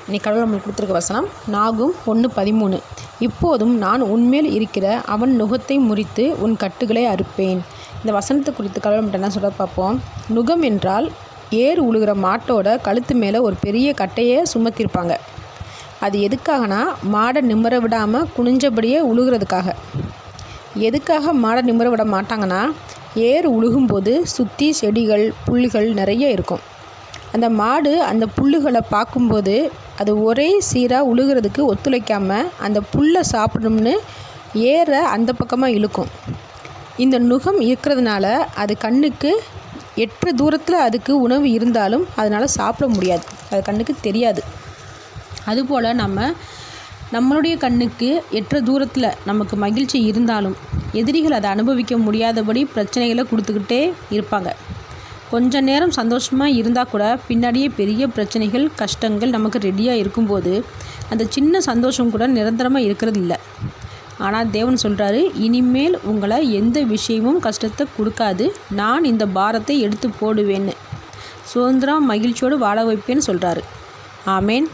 இன்னைக்கு கடவுள் நம்மளுக்கு கொடுத்துருக்க வசனம் நாகும் 1:13. இப்போதும் நான் உன்மேல் இருக்கிற அவன் நுகத்தை முறித்து உன் கட்டுகளை அறுப்பேன். இந்த வசனத்தை குறித்து கடவுள் நம்மகிட்ட என்ன சொல்ல பார்ப்போம். நுகம் என்றால் ஏர் உழுகிற மாட்டோட கழுத்து மேலே ஒரு பெரிய கட்டையை சுமத்திருப்பாங்க. அது எதுக்காகனா மாடை நிம்மற விடாமல் குனிஞ்சபடியே உழுகிறதுக்காக. எதுக்காக மாடை நிம்மற விட மாட்டாங்கன்னா, ஏர் உழுகும்போது சுற்றி செடிகள் புல்லுகள் நிறைய இருக்கும். அந்த மாடு அந்த புல்லுகளை பார்க்கும்போது அது ஒரே சீராக உழுகிறதுக்கு ஒத்துழைக்காமல் அந்த புல்லை சாப்பிடணும்னு ஏரை அந்த பக்கமாக இழுக்கும். இந்த நுகம் இருக்கிறதுனால அது கண்ணுக்கு எட்டு தூரத்தில் அதுக்கு உணவு இருந்தாலும் அதனால் சாப்பிட முடியாது, அது கண்ணுக்கு தெரியாது. அதுபோல் நம்மளுடைய கண்ணுக்கு எட்டு தூரத்தில் நமக்கு மகிழ்ச்சி இருந்தாலும் எதிரிகள் அதை அனுபவிக்க முடியாதபடி பிரச்சனைகளை கொடுத்துக்கிட்டே இருப்பாங்க. கொஞ்ச நேரம் சந்தோஷமாக இருந்தால் கூட பின்னாடியே பெரிய பிரச்சனைகள் கஷ்டங்கள் நமக்கு ரெடியாக இருக்கும்போது அந்த சின்ன சந்தோஷம் கூட நிரந்தரமாக இருக்கிறது இல்லை. ஆனால் தேவன் சொல்கிறாரு, இனிமேல் உங்களை எந்த விஷயமும் கஷ்டத்தை கொடுக்காது, நான் இந்த பாரத்தை எடுத்து போடுவேன்னு, சுதந்திரம் மகிழ்ச்சியோடு வாழ வைப்பேன்னு சொல்கிறாரு. ஆமேன்.